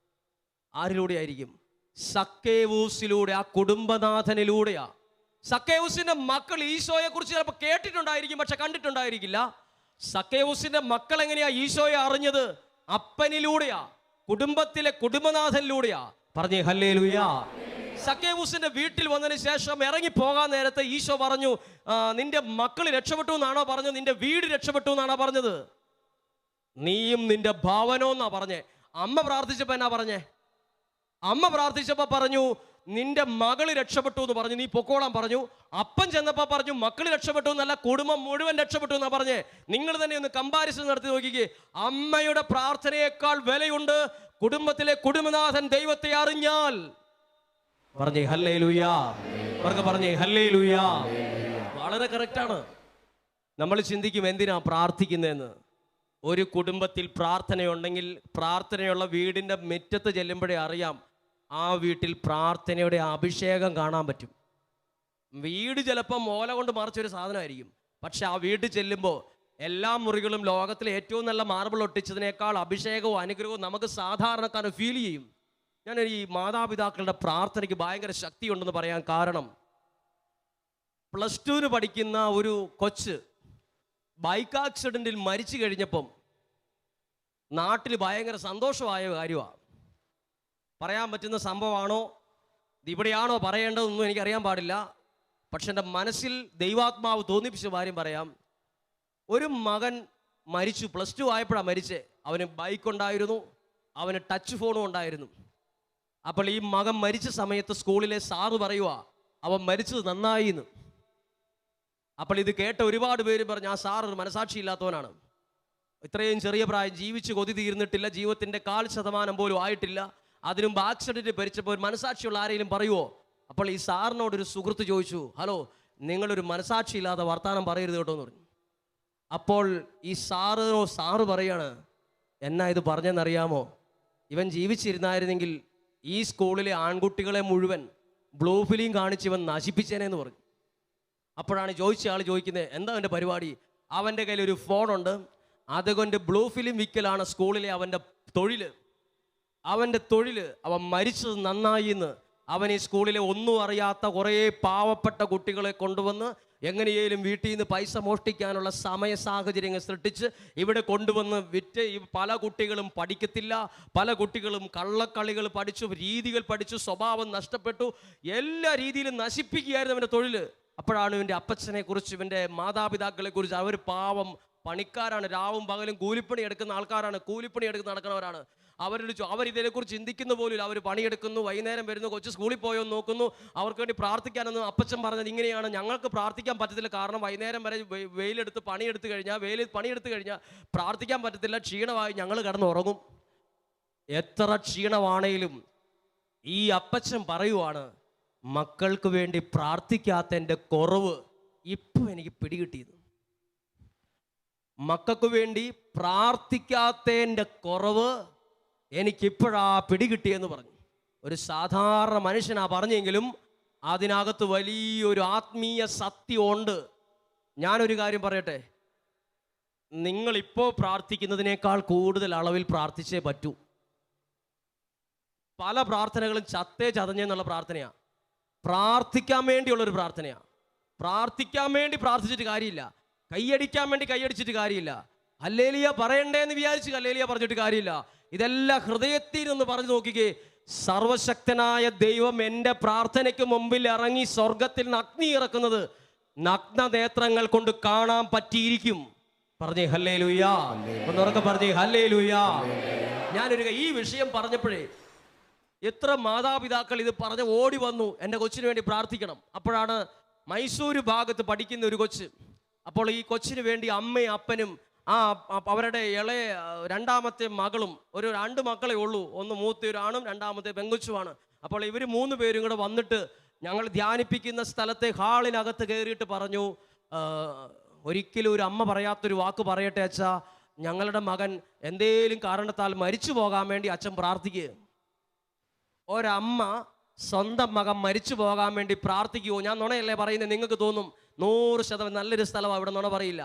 ആരിലൂടെയായിരിക്കും? സക്കേവൂസിലൂടെ, ആ കുടുംബനാഥനിലൂടെയാ. സക്കേവൂസിന്റെ മക്കൾ ഈശോയെ കുറിച്ച് ചിലപ്പോൾ കേട്ടിട്ടുണ്ടായിരിക്കും, പക്ഷെ കണ്ടിട്ടുണ്ടായിരിക്കില്ല. സക്കേവൂസിന്റെ മക്കൾ എങ്ങനെയാ ഈശോയെ അറിഞ്ഞത്? അപ്പനിലൂടെയാ, കുടുംബത്തിലെ കുടുംബനാഥനിലൂടെയാ. പറഞ്ഞേ ഹല്ലേലൂയ. സക്കേവൂസിന്റെ വീട്ടിൽ വന്നതിന് ശേഷം ഇറങ്ങി പോകാൻ നേരത്തെ ഈശോ പറഞ്ഞു, നിന്റെ മക്കൾ രക്ഷപ്പെട്ടു എന്നാണോ പറഞ്ഞത്? നിന്റെ വീട് രക്ഷപ്പെട്ടു എന്നാണോ പറഞ്ഞത്? നീയും നിന്റെ ഭവനോ എന്നാ പറഞ്ഞേ. അമ്മ പ്രാർത്ഥിച്ചപ്പോ എന്നാ പറഞ്ഞേ? അമ്മ പ്രാർത്ഥിച്ചപ്പോ പറഞ്ഞു നിന്റെ മകള് രക്ഷപ്പെട്ടു എന്ന് പറഞ്ഞു, നീ പൊക്കോളാൻ പറഞ്ഞു. അപ്പൻ ചെന്നപ്പോ പറഞ്ഞു മക്കള് രക്ഷപ്പെട്ടു എന്നല്ല, കുടുംബം മുഴുവൻ രക്ഷപ്പെട്ടു എന്നാ പറഞ്ഞേ. നിങ്ങൾ തന്നെ ഒന്ന് കമ്പാരിസൺ നടത്തി നോക്കിക്കേ. അമ്മയുടെ പ്രാർത്ഥനയേക്കാൾ വിലയുണ്ട് കുടുംബത്തിലെ കുടുംബനാഥൻ ദൈവത്തെ അറിഞ്ഞാൽ. പറഞ്ഞേ ഹല്ലേലൂയ. പറഞ്ഞേ ഹല്ലേലൂയ. വളരെ കറക്റ്റാണ്. നമ്മൾ ചിന്തിക്കും എന്തിനാ പ്രാർത്ഥിക്കുന്നതെന്ന്. ഒരു കുടുംബത്തിൽ പ്രാർത്ഥനയുണ്ടെങ്കിൽ പ്രാർത്ഥനയുള്ള വീടിൻ്റെ മുറ്റത്ത് ചെല്ലുമ്പോഴേ അറിയാം ആ വീട്ടിൽ പ്രാർത്ഥനയുടെ അഭിഷേകം കാണാൻ പറ്റും. വീട് ചിലപ്പം ഓല കൊണ്ട് മറച്ചൊരു സാധനമായിരിക്കും, പക്ഷെ ആ വീട്ടിൽ ചെല്ലുമ്പോൾ എല്ലാ മുറികളും ലോകത്തിലെ ഏറ്റവും നല്ല മാർബിൾ ഒട്ടിച്ചതിനേക്കാൾ അഭിഷേകവും അനുഗ്രഹവും നമുക്ക് സാധാരണക്കാരന് ഫീൽ ചെയ്യും. ഞാൻ ഈ മാതാപിതാക്കളുടെ പ്രാർത്ഥനയ്ക്ക് ഭയങ്കര ശക്തിയുണ്ടെന്ന് പറയാൻ കാരണം, +2 പഠിക്കുന്ന ഒരു കൊച്ച് ബൈക്ക് ആക്സിഡൻറ്റിൽ മരിച്ചു കഴിഞ്ഞപ്പം നാട്ടിൽ ഭയങ്കര സന്തോഷമായ കാര്യമാണ്. പറയാൻ പറ്റുന്ന സംഭവമാണോ ഇവിടെയാണോ പറയേണ്ടതെന്നൊന്നും എനിക്കറിയാൻ പാടില്ല. പക്ഷെ എൻ്റെ മനസ്സിൽ ദൈവാത്മാവ് തോന്നിപ്പിച്ച കാര്യം പറയാം. ഒരു മകൻ മരിച്ചു, +2 ആയപ്പോഴാണ് മരിച്ചേ. അവന് ബൈക്ക് ഉണ്ടായിരുന്നു, അവന് ടച്ച് ഫോണും ഉണ്ടായിരുന്നു. അപ്പോൾ ഈ മകൻ മരിച്ച സമയത്ത് സ്കൂളിലെ സാറ് പറയുക അവൻ മരിച്ചത് നന്നായി എന്ന്. അപ്പോൾ ഇത് കേട്ട ഒരുപാട് പേര് പറഞ്ഞു ആ സാർ ഒരു മനസാക്ഷി ഇല്ലാത്തവനാണ്, ഇത്രയും ചെറിയ പ്രായം ജീവിച്ച് കൊതി തീർന്നിട്ടില്ല, ജീവിതത്തിൻ്റെ 1% പോലും ആയിട്ടില്ല, അതിനും ആക്സിഡൻറ്റ് ഭരിച്ചപ്പോൾ ഒരു മനസാക്ഷിയുള്ള ആരെങ്കിലും പറയുമോ? അപ്പോൾ ഈ സാറിനോടൊരു സുഹൃത്ത് ചോദിച്ചു, ഹലോ നിങ്ങളൊരു മനസാക്ഷി ഇല്ലാതെ വർത്തമാനം പറയരുത് കേട്ടോ എന്ന് പറഞ്ഞു. അപ്പോൾ ഈ സാറ് പറയാണ്, എന്നാ ഇത് പറഞ്ഞെന്നറിയാമോ, ഇവൻ ജീവിച്ചിരുന്നായിരുന്നെങ്കിൽ ഈ സ്കൂളിലെ ആൺകുട്ടികളെ മുഴുവൻ ബ്ലൂ ഫിലിം കാണിച്ച് ഇവൻ നശിപ്പിച്ചേനെന്ന് പറഞ്ഞു. അപ്പോഴാണ് ആൾ ചോദിക്കുന്നത് എന്താ അവൻ്റെ പരിപാടി? അവൻ്റെ കയ്യിൽ ഒരു ഫോണുണ്ട്, അതുകൊണ്ട് ബ്ലൂ ഫിലിം വിൽക്കലാണ് സ്കൂളിലെ അവൻ്റെ തൊഴിൽ. അവൻ മരിച്ചത് നന്നായി എന്ന്. അവൻ ഈ സ്കൂളിലെ ഒന്നും അറിയാത്ത കുറേ പാവപ്പെട്ട കുട്ടികളെ കൊണ്ടുവന്ന് എങ്ങനെയും വീട്ടിൽ നിന്ന് പൈസ മോഷ്ടിക്കാനുള്ള സമയ സാഹചര്യങ്ങൾ സൃഷ്ടിച്ച് ഇവിടെ കൊണ്ടുവന്ന് വിറ്റ് പല കുട്ടികളും പഠിക്കത്തില്ല, പല കുട്ടികളും കള്ളക്കളികൾ പഠിച്ചു, രീതികൾ പഠിച്ചു, സ്വഭാവം നഷ്ടപ്പെട്ടു, എല്ലാ രീതിയിലും നശിപ്പിക്കുകയായിരുന്നു അവൻ്റെ തൊഴിൽ. അപ്പോഴാണ് ഇവൻ്റെ അപ്പച്ചനെ കുറിച്ച്, ഇവൻ്റെ മാതാപിതാക്കളെ കുറിച്ച്, അവർ പാവം പണിക്കാരാണ്, രാവും പകലും കൂലിപ്പണി എടുക്കുന്ന ആൾക്കാരാണ്, കൂലിപ്പണി എടുക്കുന്ന നടക്കുന്നവരാണ്. അവരിതിനെക്കുറിച്ച് ചിന്തിക്കുന്ന പോലും. അവർ പണിയെടുക്കുന്നു, വൈകുന്നേരം വരുന്നു, കൊച്ചു സ്കൂളിൽ പോയോ നോക്കുന്നു, അവർക്ക് വേണ്ടി പ്രാർത്ഥിക്കാനൊന്നും. അപ്പച്ചൻ പറഞ്ഞത് ഇങ്ങനെയാണ്: ഞങ്ങൾക്ക് പ്രാർത്ഥിക്കാൻ പറ്റത്തില്ല, കാരണം വൈകുന്നേരം വരെ വെയിലെടുത്ത് പണിയെടുത്ത് കഴിഞ്ഞാൽ പ്രാർത്ഥിക്കാൻ പറ്റത്തില്ല, ക്ഷീണമായി ഞങ്ങൾ കിടന്നുറങ്ങും. എത്ര ക്ഷീണമാണേലും ഈ അപ്പച്ചൻ പറയുവാണ്, മക്കൾക്ക് വേണ്ടി പ്രാർത്ഥിക്കാത്തതിൻ്റെ കുറവ് ഇപ്പം എനിക്ക് പിടികിട്ടിയത്. മക്കൾക്ക് വേണ്ടി പ്രാർത്ഥിക്കാത്തതിൻ്റെ കുറവ് എനിക്കിപ്പോഴാ പിടികിട്ടിയെന്ന് പറഞ്ഞു. ഒരു സാധാരണ മനുഷ്യനാ പറഞ്ഞെങ്കിലും അതിനകത്ത് വലിയൊരു ആത്മീയ സത്യമുണ്ട്. ഞാനൊരു കാര്യം പറയട്ടെ, നിങ്ങളിപ്പോൾ പ്രാർത്ഥിക്കുന്നതിനേക്കാൾ കൂടുതൽ അളവിൽ പ്രാർത്ഥിച്ചേ പറ്റൂ. പല പ്രാർത്ഥനകളും ചതഞ്ഞെന്നുള്ള പ്രാർത്ഥനയാണ്, പ്രാർത്ഥിക്കാൻ വേണ്ടിയുള്ളൊരു പ്രാർത്ഥനയാണ്. പ്രാർത്ഥിക്കാൻ വേണ്ടി പ്രാർത്ഥിച്ചിട്ട് കാര്യമില്ല, കൈയടിക്കാൻ വേണ്ടി കൈയടിച്ചിട്ട് കാര്യമില്ല, ഹല്ലേലൂയ പറയണ്ടേന്ന് വിചാരിച്ച് ഹല്ലേലൂയ പറഞ്ഞിട്ട് കാര്യമില്ല. ഇതെല്ലാം ഹൃദയത്തിൽ നിന്ന് പറഞ്ഞു നോക്കിക്കേ. സർവശക്തനായ ദൈവം എൻ്റെ പ്രാർത്ഥനയ്ക്ക് മുമ്പിൽ ഇറങ്ങി സ്വർഗത്തിൽ നിന്ന് അഗ്നി ഇറക്കുന്നത് നഗ്ന നേത്രങ്ങൾ കൊണ്ട് കാണാൻ പറ്റിയിരിക്കും. പറഞ്ഞേ ഹല്ലേലൂയ, ഒന്നുറക്കെ പറഞ്ഞേ ഹല്ലേലൂയ. ഈ വിഷയം പറഞ്ഞപ്പോഴേ എത്ര മാതാപിതാക്കൾ ഇത് പറഞ്ഞ് ഓടി വന്നു, എൻ്റെ കൊച്ചിന് വേണ്ടി പ്രാർത്ഥിക്കണം. അപ്പോഴാണ് മൈസൂര് ഭാഗത്ത് പഠിക്കുന്ന ഒരു കൊച്ച്. അപ്പോൾ ഈ കൊച്ചിന് വേണ്ടി അമ്മയും അപ്പനും അവരുടെ ഇളയ രണ്ടാമത്തെ മകളും, ഒരു 2 മക്കളെ ഉള്ളൂ, ഒന്ന് മൂത്തൊരാണും രണ്ടാമത്തെ പെങ്കൊച്ചുമാണ്. അപ്പോൾ ഇവർ 3 പേരും കൂടെ വന്നിട്ട് ഞങ്ങൾ ധ്യാനിപ്പിക്കുന്ന സ്ഥലത്തെ ഹാളിനകത്ത് കയറിയിട്ട് പറഞ്ഞു, ഒരിക്കലും ഒരു അമ്മ പറയാത്തൊരു വാക്ക് പറയട്ടെ അച്ഛാ, ഞങ്ങളുടെ മകൻ എന്തേലും കാരണത്താൽ മരിച്ചു പോകാൻ വേണ്ടി അച്ഛൻ പ്രാർത്ഥിക്കുക. ഒരമ്മ സ്വന്തം മകൻ മരിച്ചു പോകാൻ വേണ്ടി പ്രാർത്ഥിക്കുമോ? ഞാൻ നുണയല്ലേ പറയുന്നത്? നിങ്ങൾക്ക് തോന്നും 100% നല്ലൊരു സ്ഥലമാണ്, അവിടെ നുണ പറയില്ല.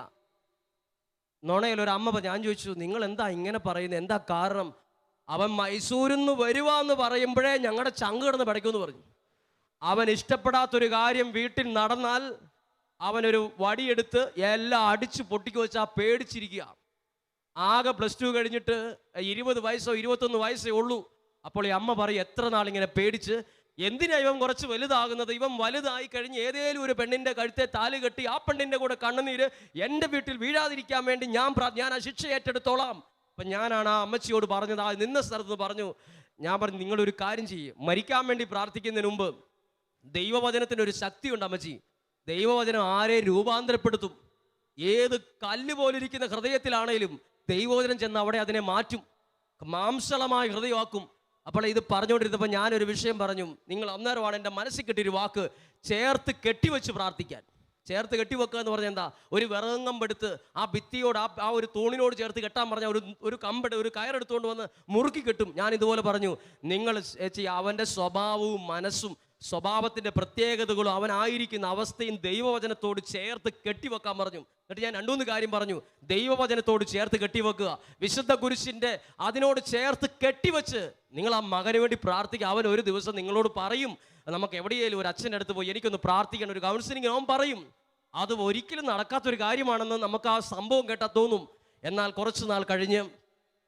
നുണയിലൊരു അമ്മ, ഞാൻ ചോദിച്ചു, നിങ്ങൾ എന്താ ഇങ്ങനെ പറയുന്നത്, എന്താ കാരണം? അവൻ മൈസൂരിൽ നിന്ന് വരുവാന്ന് പറയുമ്പോഴേ ഞങ്ങളുടെ ചങ്ക് കിടന്ന് പിടയ്ക്കുമെന്ന് പറഞ്ഞു. അവൻ ഇഷ്ടപ്പെടാത്തൊരു കാര്യം വീട്ടിൽ നടന്നാൽ അവനൊരു വടിയെടുത്ത് എല്ലാം അടിച്ച് പൊട്ടിക്ക് വെച്ചാൽ പേടിച്ചിരിക്കുക. ആകെ +2 കഴിഞ്ഞിട്ട് 20 വയസ്സോ 21 വയസ്സേ ഉള്ളൂ. അപ്പോൾ ഈ അമ്മ പറയും, എത്ര നാളിങ്ങനെ പേടിച്ച്, എന്തിനാ ഇവൻ കുറച്ച് വലുതാകുന്നത്? ഇവൻ വലുതായി കഴിഞ്ഞ് ഏതേലും ഒരു പെണ്ണിൻ്റെ കഴുത്തെ താലി കെട്ടി ആ പെണ്ണിൻ്റെ കൂടെ കണ്ണുനീര് എൻ്റെ വീട്ടിൽ വീഴാതിരിക്കാൻ വേണ്ടി ഞാൻ ആ ശിക്ഷ ഏറ്റെടുത്തോളാം. അപ്പം ഞാനാണ് ആ അമ്മച്ചിയോട് പറഞ്ഞത്, ആ നിന്ന സ്ഥലത്ത് പറഞ്ഞു, ഞാൻ പറഞ്ഞു, നിങ്ങളൊരു കാര്യം ചെയ്യും, മരിക്കാൻ വേണ്ടി പ്രാർത്ഥിക്കുന്നതിന് മുമ്പ് ദൈവവചനത്തിനൊരു ശക്തിയുണ്ട് അമ്മച്ചി. ദൈവവചനം ആരെ രൂപാന്തരപ്പെടുത്തും. ഏത് കല്ല് പോലിരിക്കുന്ന ഹൃദയത്തിലാണേലും ദൈവവചനം ചെന്ന് അവിടെ അതിനെ മാറ്റും, മാംസളമായ ഹൃദയമാക്കും. അപ്പോൾ ഇത് പറഞ്ഞുകൊണ്ടിരുന്നപ്പോൾ ഞാനൊരു വിഷയം പറഞ്ഞു. നിങ്ങൾ അന്നേരമാണ് എൻ്റെ മനസ്സിൽ കിട്ടിയൊരു വാക്ക്, ചേർത്ത് കെട്ടിവെച്ച് പ്രാർത്ഥിക്കാൻ. ചേർത്ത് കെട്ടിവെക്കുക എന്ന് പറഞ്ഞാൽ എന്താ? ഒരു വിറകമ്പെടുത്ത് ആ ഭിത്തിയോട് ആ ഒരു തൂണിനോട് ചേർത്ത് കെട്ടാൻ പറഞ്ഞാൽ ഒരു കയറെടുത്തുകൊണ്ട് വന്ന് മുറുക്കി കെട്ടും. ഞാൻ ഇതുപോലെ പറഞ്ഞു, നിങ്ങൾ അവൻ്റെ സ്വഭാവവും മനസ്സും സ്വഭാവത്തിൻ്റെ പ്രത്യേകതകളും അവനായിരിക്കുന്ന അവസ്ഥയും ദൈവവചനത്തോട് ചേർത്ത് കെട്ടിവെക്കാൻ പറഞ്ഞു. എന്നിട്ട് ഞാൻ 2-3 കാര്യം പറഞ്ഞു. ദൈവവചനത്തോട് ചേർത്ത് കെട്ടിവെക്കുക, വിശുദ്ധ കുരിശിൻ്റെ അതിനോട് ചേർത്ത് കെട്ടിവെച്ച് നിങ്ങൾ ആ മകന് വേണ്ടി പ്രാർത്ഥിക്കുക. അവൻ ഒരു ദിവസം നിങ്ങളോട് പറയും, നമുക്ക് എവിടെയെങ്കിലും ഒരു അച്ഛൻ്റെ അടുത്ത് പോയി എനിക്കൊന്ന് പ്രാർത്ഥിക്കണം, ഒരു കൗൺസിലിംഗ് അവൻ പറയും. അത് ഒരിക്കലും നടക്കാത്തൊരു കാര്യമാണെന്ന് നമുക്ക് ആ സംഭവം കേട്ടാൽ തോന്നും. എന്നാൽ കുറച്ച് നാൾ കഴിഞ്ഞ്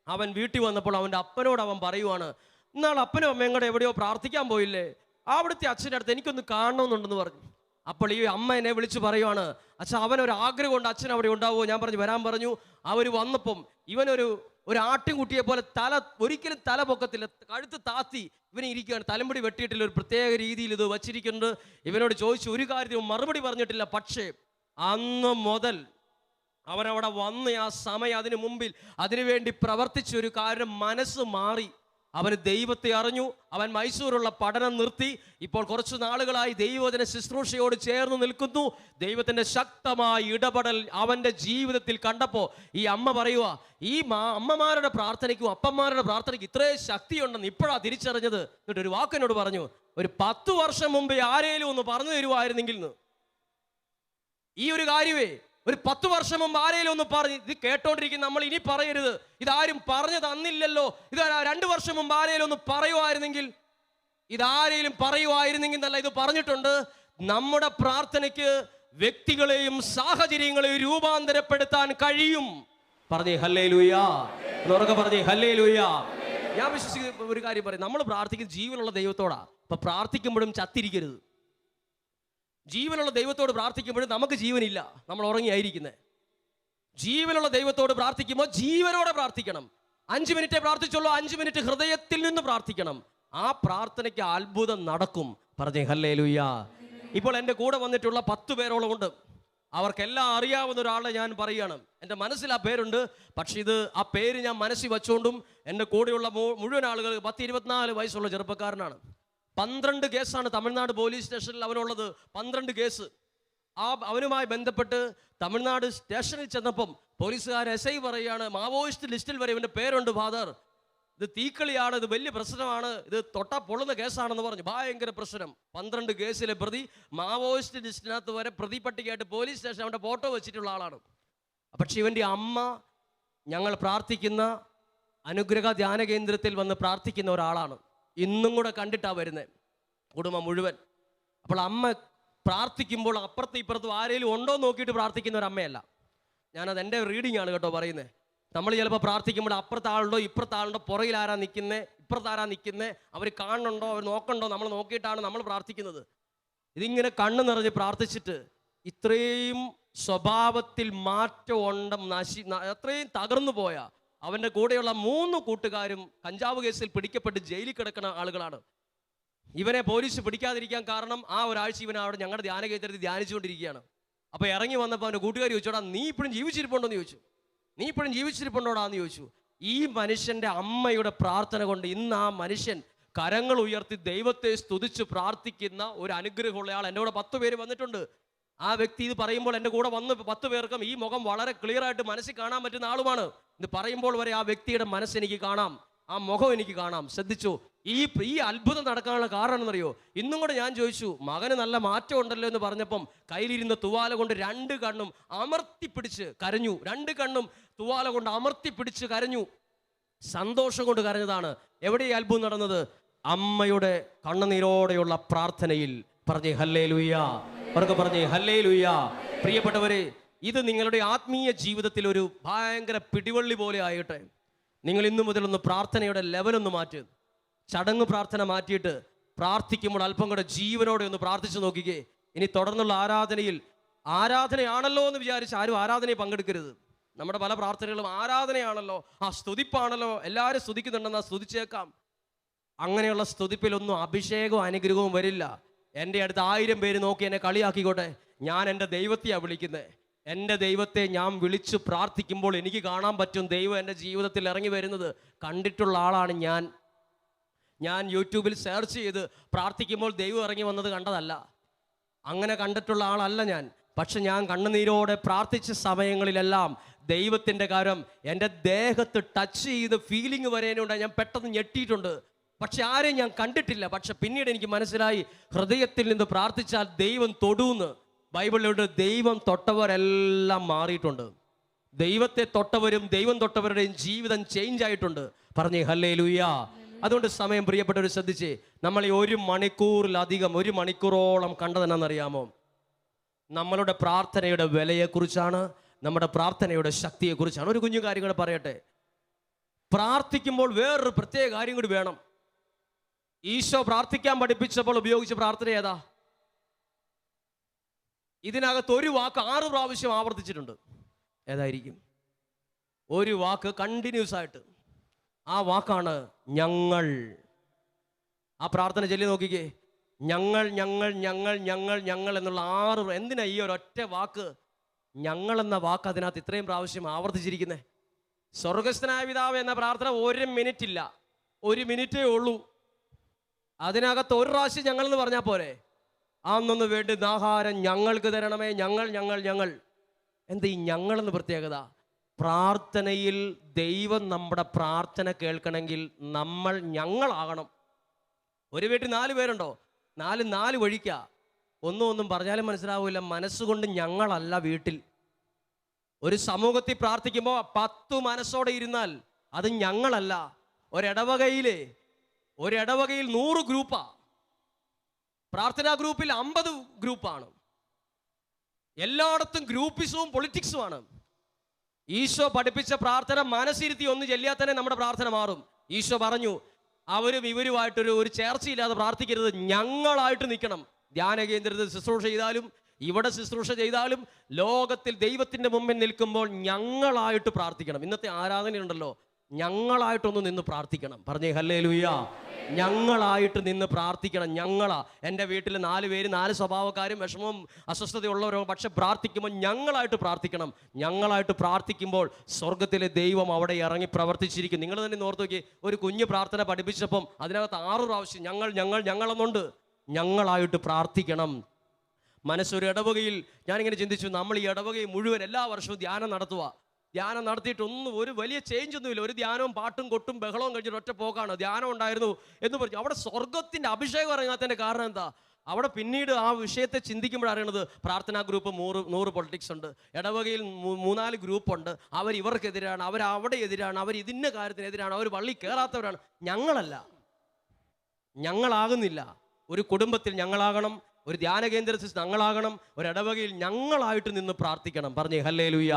അവൻ വീട്ടിൽ വന്നപ്പോൾ അവൻ്റെ അപ്പനോട് അവൻ പറയുവാണ്, ഇന്നാൾ അപ്പനും അമ്മയും കൂടെ എവിടെയോ പ്രാർത്ഥിക്കാൻ പോയില്ലേ, അവിടുത്തെ അച്ഛൻ്റെ അടുത്ത് എനിക്കൊന്ന് കാണണമെന്നുണ്ടെന്ന് പറഞ്ഞു. അപ്പോൾ ഈ അമ്മ എന്നെ വിളിച്ച് പറയുവാണ്, അച്ഛാ അവനൊരു ആഗ്രഹമുണ്ട്, അച്ഛൻ അവിടെ ഉണ്ടാവുമോ? ഞാൻ പറഞ്ഞു വരാൻ പറഞ്ഞു. അവർ വന്നപ്പം ഇവനൊരു ആട്ടിൻകുട്ടിയെ പോലെ ഒരിക്കലും തല പൊക്കത്തില്ല, കഴുത്ത് താത്തി ഇവനെ ഇരിക്കുകയാണ്. തലമുടി വെട്ടിയിട്ടില്ല, ഒരു പ്രത്യേക രീതിയിൽ ഇത് വച്ചിരിക്കുന്നുണ്ട്. ഇവനോട് ചോദിച്ചു ഒരു കാര്യവും മറുപടി പറഞ്ഞിട്ടില്ല. പക്ഷേ അന്ന് മുതൽ അവനവിടെ വന്ന് ആ സമയം അതിനു മുമ്പിൽ അതിനുവേണ്ടി പ്രവർത്തിച്ച ഒരു കാര്യം മനസ്സ് മാറി. അവന് ദൈവത്തെ അറിഞ്ഞു. അവൻ മൈസൂരുള്ള പഠനം നിർത്തി. ഇപ്പോൾ കുറച്ച് നാളുകളായി ദൈവവചന ശുശ്രൂഷയോട് ചേർന്ന് നിൽക്കുന്നു. ദൈവത്തിൻ്റെ ശക്തമായ ഇടപെടൽ അവൻ്റെ ജീവിതത്തിൽ കണ്ടപ്പോൾ ഈ അമ്മ പറയുക, ഈ അമ്മമാരുടെ പ്രാർത്ഥനയ്ക്കും അപ്പന്മാരുടെ പ്രാർത്ഥനയ്ക്കും ഇത്രയും ശക്തിയുണ്ടെന്ന് ഇപ്പോഴാണ് തിരിച്ചറിഞ്ഞത്. എന്നിട്ട് ഒരു വാക്കിനോട് പറഞ്ഞു, ഒരു 10 വർഷം മുമ്പേ ആരേലും ഒന്ന് പറഞ്ഞു തരുമായിരുന്നെങ്കിൽ, ഈ ഒരു കാര്യമേ ഒരു 10 വർഷം മുമ്പ് ആരെങ്കിലും ഒന്ന് പറഞ്ഞ്, ഇത് കേട്ടോണ്ടിരിക്കുന്ന നമ്മൾ ഇനി പറയരുത്, ഇതാരും പറഞ്ഞു തന്നില്ലല്ലോ, ഇത് 2 വർഷം മുമ്പ് ആരെങ്കിലും ഒന്ന് പറയുമായിരുന്നെങ്കിൽ, ഇതാരെങ്കിലും പറയുമായിരുന്നെങ്കിൽ എന്നല്ല ഇത് പറഞ്ഞിട്ടുണ്ട്. നമ്മുടെ പ്രാർത്ഥനയ്ക്ക് വ്യക്തികളെയും സാഹചര്യങ്ങളെയും രൂപാന്തരപ്പെടുത്താൻ കഴിയും. പറഞ്ഞേ ഹല്ലേലൂയ, ഉറക്കെ പറഞ്ഞേ ഹല്ലേലൂയ. ഞാൻ വിശ്വസിക്കുന്ന ഒരു കാര്യം പറയും, നമ്മൾ പ്രാർത്ഥിക്കുന്ന ജീവനുള്ള ദൈവത്തോടാ. അപ്പൊ പ്രാർത്ഥിക്കുമ്പോഴും ചത്തിരിക്കരുത്. ജീവനുള്ള ദൈവത്തോട് പ്രാർത്ഥിക്കുമ്പോഴും നമുക്ക് ജീവനില്ല, നമ്മൾ ഉറങ്ങിയായിരിക്കുന്നത്. ജീവനുള്ള ദൈവത്തോട് പ്രാർത്ഥിക്കുമ്പോൾ ജീവനോടെ പ്രാർത്ഥിക്കണം. 5 മിനിറ്റേ പ്രാർത്ഥിച്ചുള്ളൂ, 5 മിനിറ്റ് ഹൃദയത്തിൽ നിന്ന് പ്രാർത്ഥിക്കണം. ആ പ്രാർത്ഥനയ്ക്ക് അത്ഭുതം നടക്കും. പറഞ്ഞേ ഹല്ലേലൂയ. ഇപ്പോൾ എൻ്റെ കൂടെ വന്നിട്ടുള്ള 10 പേരോളം ഉണ്ട്. അവർക്കെല്ലാം അറിയാവുന്ന ഒരാളെ ഞാൻ പറയുകയാണ്. എൻ്റെ മനസ്സിൽ ആ പേരുണ്ട്, പക്ഷെ ആ പേര് ഞാൻ മനസ്സിൽ വെച്ചുകൊണ്ടും എൻ്റെ കൂടെയുള്ള മുഴുവൻ ആളുകൾ 10-24 വയസ്സുള്ള ചെറുപ്പക്കാരനാണ്. 12 കേസാണ് തമിഴ്നാട് പോലീസ് സ്റ്റേഷനിൽ അവനുള്ളത്. 12 കേസ്. അവനുമായി ബന്ധപ്പെട്ട് തമിഴ്നാട് സ്റ്റേഷനിൽ ചെന്നപ്പം പോലീസുകാർ SI പറയുകയാണ്, മാവോയിസ്റ്റ് ലിസ്റ്റിൽ വരെ ഇവൻ്റെ പേരുണ്ട് ഫാദർ, ഇത് തീക്കളിയാണ്, ഇത് വലിയ പ്രശ്നമാണ്, ഇത് തൊട്ടാ പൊള്ളുന്ന കേസാണെന്ന് പറഞ്ഞു. ഭയങ്കര പ്രശ്നം. 12 കേസിലെ പ്രതി മാവോയിസ്റ്റ് ലിസ്റ്റിനകത്ത് വരെ പ്രതി പട്ടികയായിട്ട് പോലീസ് സ്റ്റേഷൻ അവൻ്റെ ഫോട്ടോ വെച്ചിട്ടുള്ള ആളാണ്. പക്ഷെ ഇവൻ്റെ അമ്മ ഞങ്ങൾ പ്രാർത്ഥിക്കുന്ന അനുഗ്രഹ ധ്യാന കേന്ദ്രത്തിൽ വന്ന് പ്രാർത്ഥിക്കുന്ന ഒരാളാണ്. ഇന്നും കൂടെ കണ്ടിട്ടാണ് വരുന്നത്, കുടുംബം മുഴുവൻ. അപ്പോൾ അമ്മ പ്രാർത്ഥിക്കുമ്പോൾ അപ്പുറത്തും ഇപ്പുറത്തും ആരെങ്കിലും ഉണ്ടോ നോക്കിയിട്ട് പ്രാർത്ഥിക്കുന്ന ഒരു അമ്മയല്ല. ഞാനത് എൻ്റെ റീഡിംഗ് ആണ് കേട്ടോ പറയുന്നത്. നമ്മൾ ചിലപ്പോൾ പ്രാർത്ഥിക്കുമ്പോൾ അപ്പുറത്ത് ആളുണ്ടോ ഇപ്പുറത്ത് ആളുണ്ടോ, പുറകിൽ ആരാ നിൽക്കുന്നത്, ഇപ്പുറത്ത് ആരാ നിൽക്കുന്നത്, അവർ കാണുന്നുണ്ടോ അവർ നോക്കണ്ടോ, നമ്മൾ നോക്കിയിട്ടാണ് നമ്മൾ പ്രാർത്ഥിക്കുന്നത്. ഇതിങ്ങനെ കണ്ണ് നിറഞ്ഞ് പ്രാർത്ഥിച്ചിട്ട് ഇത്രയും സ്വഭാവത്തിൽ മാറ്റം അത്രയും തകർന്നു പോയ അവൻ്റെ കൂടെയുള്ള 3 കൂട്ടുകാരും കഞ്ചാവ് കേസിൽ പിടിക്കപ്പെട്ട് ജയിലിൽ കിടക്കുന്ന ആളുകളാണ്. ഇവനെ പോലീസ് പിടിക്കാതിരിക്കാൻ കാരണം ആ ഒരാഴ്ച ഇവൻ അവിടെ ഞങ്ങളുടെ ധ്യാന കേന്ദ്രത്തിൽ ധ്യാനിച്ചുകൊണ്ടിരിക്കുകയാണ്. അപ്പോൾ ഇറങ്ങി വന്നപ്പോൾ അവൻ്റെ കൂട്ടുകാർ ചോദിച്ചോടാ, നീ ഇപ്പോഴും ജീവിച്ചിരിപ്പുണ്ടോ എന്ന് ചോദിച്ചു. നീ ഇപ്പോഴും ജീവിച്ചിരിപ്പുണ്ടോടാന്ന് ചോദിച്ചു. ഈ മനുഷ്യൻ്റെ അമ്മയുടെ പ്രാർത്ഥന കൊണ്ട് ഇന്ന് ആ മനുഷ്യൻ കരങ്ങൾ ഉയർത്തി ദൈവത്തെ സ്തുതിച്ച് പ്രാർത്ഥിക്കുന്ന ഒരു അനുഗ്രഹമുള്ള ആൾ എൻ്റെ കൂടെ 10 പേര് വന്നിട്ടുണ്ട്. ആ വ്യക്തി ഇത് പറയുമ്പോൾ എൻ്റെ കൂടെ വന്ന് 10 പേർക്കും ഈ മുഖം വളരെ ക്ലിയർ ആയിട്ട് മനസ്സിൽ കാണാൻ പറ്റുന്ന ആളുമാണ്. ഇത് പറയുമ്പോൾ വരെ ആ വ്യക്തിയുടെ മനസ്സ് എനിക്ക് കാണാം, ആ മുഖം എനിക്ക് കാണാം. ശ്രദ്ധിച്ചു. ഈ അത്ഭുതം നടക്കാനുള്ള കാരണം എന്നറിയോ? ഇന്നും കൂടെ ഞാൻ ചോദിച്ചു, മകന് നല്ല മാറ്റം ഉണ്ടല്ലോ എന്ന് പറഞ്ഞപ്പം കയ്യിലിരുന്ന തുവാല കൊണ്ട് 2 കണ്ണും അമർത്തിപ്പിടിച്ച് കരഞ്ഞു. 2 കണ്ണും തുവാല കൊണ്ട് അമർത്തിപ്പിടിച്ച് കരഞ്ഞു. സന്തോഷം കൊണ്ട് കരഞ്ഞതാണ്. എവിടെ ഈ അത്ഭുതം നടന്നത്? അമ്മയുടെ കണ്ണുനീരോടെയുള്ള പ്രാർത്ഥനയിൽ. പറഞ്ഞേ ഹല്ലേലൂയ. അവർക്ക് പറഞ്ഞേ ഹല്ലേലൂയ. പ്രിയപ്പെട്ടവരെ, ഇത് നിങ്ങളുടെ ആത്മീയ ജീവിതത്തിൽ ഒരു ഭയങ്കര പിടിവള്ളി പോലെ ആയിട്ടെ. നിങ്ങൾ ഇന്നു മുതലൊന്ന് പ്രാർത്ഥനയുടെ ലെവലൊന്ന് മാറ്റി, ചടങ്ങ് പ്രാർത്ഥന മാറ്റിയിട്ട് പ്രാർത്ഥിക്കുമ്പോൾ അല്പം കൂടെ ജീവനോടെ ഒന്ന് പ്രാർത്ഥിച്ചു നോക്കിക്കേ. ഇനി തുടർന്നുള്ള ആരാധനയാണല്ലോ എന്ന് വിചാരിച്ച് ആരും ആരാധനയിൽ പങ്കെടുക്കരുത്. നമ്മുടെ പല പ്രാർത്ഥനകളും ആരാധനയാണല്ലോ, സ്തുതിപ്പാണല്ലോ, എല്ലാവരും സ്തുതിക്കുന്നുണ്ടെന്നാ സ്തുതിച്ചേക്കാം. അങ്ങനെയുള്ള സ്തുതിപ്പിലൊന്നും അഭിഷേകവും അനുഗ്രഹവും വരില്ല. എൻ്റെ അടുത്ത് 1000 പേര് നോക്കി എന്നെ കളിയാക്കിക്കോട്ടെ, ഞാൻ എൻ്റെ ദൈവത്തെയാണ് വിളിക്കുന്നത്. എൻ്റെ ദൈവത്തെ ഞാൻ വിളിച്ച് പ്രാർത്ഥിക്കുമ്പോൾ എനിക്ക് കാണാൻ പറ്റും ദൈവം എൻ്റെ ജീവിതത്തിൽ ഇറങ്ങി വരുന്നത്. കണ്ടിട്ടുള്ള ആളാണ് ഞാൻ യൂട്യൂബിൽ സെർച്ച് ചെയ്ത് പ്രാർത്ഥിക്കുമ്പോൾ ദൈവം ഇറങ്ങി വന്നത് കണ്ടതല്ല. അങ്ങനെ കണ്ടിട്ടുള്ള ആളല്ല ഞാൻ. പക്ഷെ ഞാൻ കണ്ണുനീരോടെ പ്രാർത്ഥിച്ച സമയങ്ങളിലെല്ലാം ദൈവത്തിൻ്റെ കാര്യം എൻ്റെ ദേഹത്ത് ടച്ച് ചെയ്ത് ഫീലിംഗ് വരാനുണ്ടായി. ഞാൻ പെട്ടെന്ന് ഞെട്ടിയിട്ടുണ്ട്. പക്ഷെ ആരെയും ഞാൻ കണ്ടിട്ടില്ല. പക്ഷെ പിന്നീട് എനിക്ക് മനസ്സിലായി, ഹൃദയത്തിൽ നിന്ന് പ്രാർത്ഥിച്ചാൽ ദൈവം തൊടുന്ന്. ബൈബിളിലുണ്ട്, ദൈവം തൊട്ടവരെല്ലാം മാറിയിട്ടുണ്ട്. ദൈവത്തെ തൊട്ടവരും ദൈവം തൊട്ടവരുടെയും ജീവിതം ചേഞ്ച് ആയിട്ടുണ്ട്. പറഞ്ഞേ ഹല്ലേലൂയ. അതുകൊണ്ട് സമയം പ്രിയപ്പെട്ടവർ ശ്രദ്ധിച്ചേ, നമ്മൾ ഈ 1 മണിക്കൂറിലധികം 1 മണിക്കൂറോളം കണ്ടതെന്നറിയാമോ? നമ്മളുടെ പ്രാർത്ഥനയുടെ വിലയെക്കുറിച്ചാണ്, നമ്മുടെ പ്രാർത്ഥനയുടെ ശക്തിയെക്കുറിച്ചാണ്. ഒരു കുഞ്ഞു കാര്യം കൂടെ പറയട്ടെ. പ്രാർത്ഥിക്കുമ്പോൾ വേറൊരു പ്രത്യേക കാര്യം കൂടി വേണം. ഈശോ പ്രാർത്ഥിക്കാൻ പഠിപ്പിച്ചപ്പോൾ ഉപയോഗിച്ച പ്രാർത്ഥന ഏതാ? ഇതിനകത്ത് ഒരു വാക്ക് 6 പ്രാവശ്യം ആവർത്തിച്ചിട്ടുണ്ട്. ഏതായിരിക്കും? ഒരു വാക്ക് കണ്ടിന്യൂസ് ആയിട്ട്. ആ വാക്കാണ് ഞങ്ങൾ. ആ പ്രാർത്ഥന ചൊല്ലി നോക്കിക്കേ. ഞങ്ങൾ ഞങ്ങൾ ഞങ്ങൾ ഞങ്ങൾ ഞങ്ങൾ എന്നുള്ള 6. എന്തിനാ ഈ ഒരൊറ്റ വാക്ക് ഞങ്ങൾ എന്ന വാക്ക് അതിനകത്ത് ഇത്രയും പ്രാവശ്യം ആവർത്തിച്ചിരിക്കുന്നത്? സ്വർഗസ്ഥനായ പിതാവേ എന്ന പ്രാർത്ഥന 1 മിനിറ്റ് ഇല്ല, 1 മിനിറ്റേ ഉള്ളൂ. അതിനകത്ത് 1 പ്രാവശ്യം ഞങ്ങൾ എന്ന് പറഞ്ഞാൽ പോരെ? അന്നൊന്ന് വേണ്ടുന്ന ആഹാരം ഞങ്ങൾക്ക് തരണമേ, ഞങ്ങൾ ഞങ്ങൾ ഞങ്ങൾ. എന്ത് ഈ ഞങ്ങളെന്ന് പ്രത്യേകത? പ്രാർത്ഥനയിൽ ദൈവം നമ്മുടെ പ്രാർത്ഥന കേൾക്കണമെങ്കിൽ നമ്മൾ ഞങ്ങളാകണം. ഒരു വീട്ടിൽ 4 പേരുണ്ടോ? 4 വഴിക്ക. ഒന്നും പറഞ്ഞാലും മനസ്സിലാവില്ല. മനസ്സുകൊണ്ട് ഞങ്ങളല്ല വീട്ടിൽ. ഒരു സമൂഹത്തിൽ പ്രാർത്ഥിക്കുമ്പോൾ 10 മനസ്സോടെ ഇരുന്നാൽ അത് ഞങ്ങളല്ല. ഒരിടവകയിൽ 100 ഗ്രൂപ്പാ. പ്രാർത്ഥനാ ഗ്രൂപ്പിൽ 50 ഗ്രൂപ്പാണ്. എല്ലായിടത്തും ഗ്രൂപ്പിസവും പൊളിറ്റിക്സുമാണ്. ഈശോ പഠിപ്പിച്ച പ്രാർത്ഥന മനസ്സിരുത്തി ഒന്ന് ചെല്ലിയാൽ തന്നെ നമ്മുടെ പ്രാർത്ഥന മാറും. ഈശോ പറഞ്ഞു, അവരും ഇവരുമായിട്ടൊരു ചേർച്ചയില്ലാതെ പ്രാർത്ഥിക്കരുത്, ഞങ്ങളായിട്ട് നിൽക്കണം. ധ്യാന കേന്ദ്രത്തിൽ ശുശ്രൂഷ ചെയ്താലും ഇവിടെ ശുശ്രൂഷ ചെയ്താലും ലോകത്തിൽ ദൈവത്തിൻ്റെ മുമ്പിൽ നിൽക്കുമ്പോൾ ഞങ്ങളായിട്ട് പ്രാർത്ഥിക്കണം. ഇന്നത്തെ ആരാധനയുണ്ടല്ലോ, ഞങ്ങളായിട്ടൊന്ന് നിന്ന് പ്രാർത്ഥിക്കണം. പറഞ്ഞേ ഹല്ലേലൂയ. ഞങ്ങളായിട്ട് നിന്ന് പ്രാർത്ഥിക്കണം. എൻ്റെ വീട്ടിൽ 4 പേര് 4 സ്വഭാവക്കാരും വിഷമവും അസ്വസ്ഥതയുള്ളവരോ, പക്ഷെ പ്രാർത്ഥിക്കുമ്പോൾ ഞങ്ങളായിട്ട് പ്രാർത്ഥിക്കണം. ഞങ്ങളായിട്ട് പ്രാർത്ഥിക്കുമ്പോൾ സ്വർഗത്തിലെ ദൈവം അവിടെ ഇറങ്ങി പ്രവർത്തിച്ചിരിക്കും. നിങ്ങൾ തന്നെ ഓർത്ത് നോക്കി, ഒരു കുഞ്ഞ് പ്രാർത്ഥന പഠിപ്പിച്ചപ്പം അതിനകത്ത് 6 പ്രാവശ്യം ഞങ്ങളെന്നുണ്ട്. ഞങ്ങളായിട്ട് പ്രാർത്ഥിക്കണം. മനസ്സൊരു ഇടവകയിൽ ഞാനിങ്ങനെ ചിന്തിച്ചു, നമ്മൾ ഈ ഇടവകയിൽ മുഴുവൻ എല്ലാ വർഷവും ധ്യാനം നടത്തിയിട്ടൊന്നും ഒരു വലിയ ചേഞ്ച് ഒന്നുമില്ല. ഒരു ധ്യാനവും പാട്ടും കൊട്ടും ബഹളവും കഴിഞ്ഞിട്ട് ഒറ്റ പോക്കാണ്. ധ്യാനം ഉണ്ടായിരുന്നു എന്ന് പറഞ്ഞു. അവിടെ സ്വർഗത്തിൻ്റെ അഭിഷേകം ഇറങ്ങാത്തതിൻ്റെ കാരണം എന്താ? അവിടെ പിന്നീട് ആ വിഷയത്തെ ചിന്തിക്കുമ്പോഴറിയണത്, പ്രാർത്ഥനാ ഗ്രൂപ്പ് 100 പൊളിറ്റിക്സ് ഉണ്ട്, ഇടവകയിൽ 3-4 ഗ്രൂപ്പുണ്ട്, അവർ ഇവർക്കെതിരാണ്, അവർ അവിടെ എതിരാണ്, അവർ ഇതിൻ്റെ കാര്യത്തിനെതിരാണ്, അവർ പള്ളി കയറാത്തവരാണ്. ഞങ്ങളാകുന്നില്ല. ഒരു കുടുംബത്തിൽ ഞങ്ങളാകണം, ഒരു ധ്യാന കേന്ദ്രത്തിൽ ഞങ്ങളാകണം, ഒരു ഇടവകയിൽ ഞങ്ങളായിട്ട് നിന്ന് പ്രാർത്ഥിക്കണം. പറഞ്ഞേ ഹല്ലേലൂയ.